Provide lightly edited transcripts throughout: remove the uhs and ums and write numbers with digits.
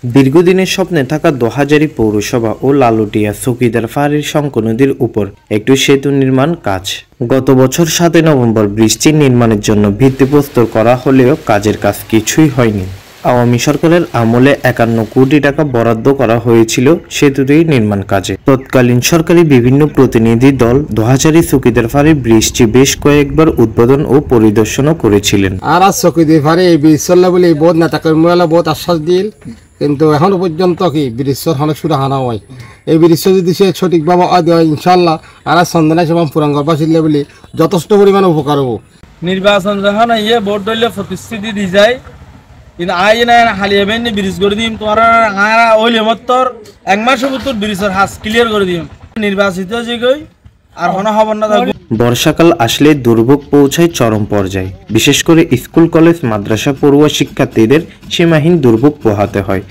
দীর্ঘদিনের স্বপ্নে থাকা দোহাজারী পৌরসভা ও লালুটিয়া চকিদার ফাঁড়ির শঙ্কর নদীর উপর একটি সেতু নির্মাণ কাজ গত বছর 7 নভেম্বর ব্রিজটি নির্মাণের জন্য ভিত্তিপ্রস্তর করা হলেও কাজের কাজ কিছুই হয়নি। আওয়ামী সরকারের আমলে 51 কোটি টাকা বরাদ্দ করা হয়েছিল সেতুটি নির্মাণ কাজে। তৎকালীন সরকারি বিভিন্ন প্রতিনিধি দল দোহাজারী চকিদার ফাঁড়ির ব্রিজটি বেশ কয়েকবার উদ্বোধন ও পরিদর্শনও করেছিলেন। আর চকিদার ফাঁড়ি এই ব্রিজ চললে বলে বহুত নেতা কর্মীরা বহুত আশ্বাস দিল, কিন্তু এখনো পর্যন্ত কি ব্রিজের অনেক সুরা হানা হয়। এই ব্রিজ যদি সে সঠিকভাবে দেয় ইনশাল্লাহ আর চন্দনা সেবাম পুরান গল্প ছিললে বলে যথেষ্ট পরিমাণে উপকার হবো। নির্বাচন যখন ইয়ে ভোট দলীয় প্রতিশ্রুতি দি যায়, কিন্তু আই না হালিয়ে বেনি ব্রিজ করে দিম তোমার ওইলে মতর 1 মাসের ভিতর ব্রিজের হাস ক্লিয়ার করে দিম নির্বাচিত যে গই আর হন হব না। বর্ষাকাল আসলে দুর্ভোগ পৌঁছায় চরম পর্যায়ে। বিশেষ করে স্কুল কলেজ মাদ্রাসা পড়ুয়া শিক্ষার্থীদের সীমাহীন দুর্ভোগ পোহাতে হয়।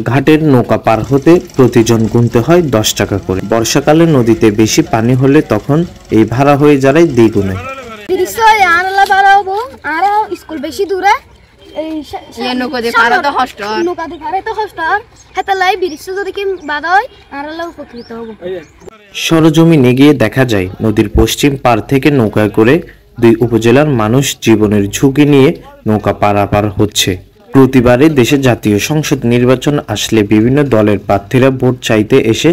ঘাটের নৌকা পার হতে প্রতিজন গুনতে হয় 10 টাকা করে। বর্ষাকালে নদীতে বেশি পানি হলে তখন এই ভাড়া হয়ে যায় দ্বিগুণে। স্কুল বেশি দূরে সরজমিনে গিয়ে দেখা যায় নদীর পশ্চিম পার থেকে নৌকায় করে 2 উপজেলার মানুষ জীবনের ঝুঁকি নিয়ে নৌকা পারাপার হচ্ছে। প্রতিবারে দেশে জাতীয় সংসদ নির্বাচন আসলে বিভিন্ন দলের প্রার্থীরা ভোট চাইতে এসে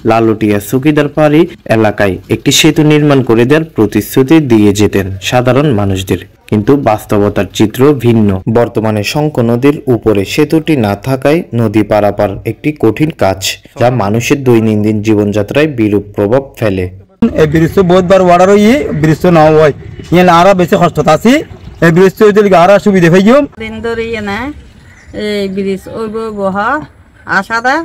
লালুটিয়া চকিদার ফাঁড়ি এলাকায় একটি সেতু নির্মাণ করে দেওয়ার প্রতিশ্রুতি দিয়ে যেতেন সাধারণ মানুষদের, কিন্তু বাস্তবতার চিত্র ভিন্ন। বর্তমানে শঙ্কর নদীর উপরে সেতুটি না থাকায় নদী পারাপার একটি কঠিন কাজ, যা মানুষের দৈনন্দিন জীবনযাত্রায় বিরূপ প্রভাব ফেলে। এই ব্রিজ বহুতবার ওয়ার্ডার হয়ে ব্রিজ না হয় আরো বেশি কষ্ট আছে। এই ব্রিজ আরো সুবিধা পাই দিন ধরে না এই ব্রিজ ওই বহা আশা দা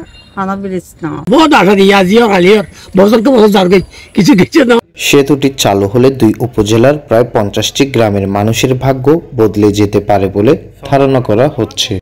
সেতুটি চালু হলে 2 উপজেলার প্রায় 50টি গ্রামের মানুষের ভাগ্য বদলে যেতে পারে বলে ধারণা করা হচ্ছে।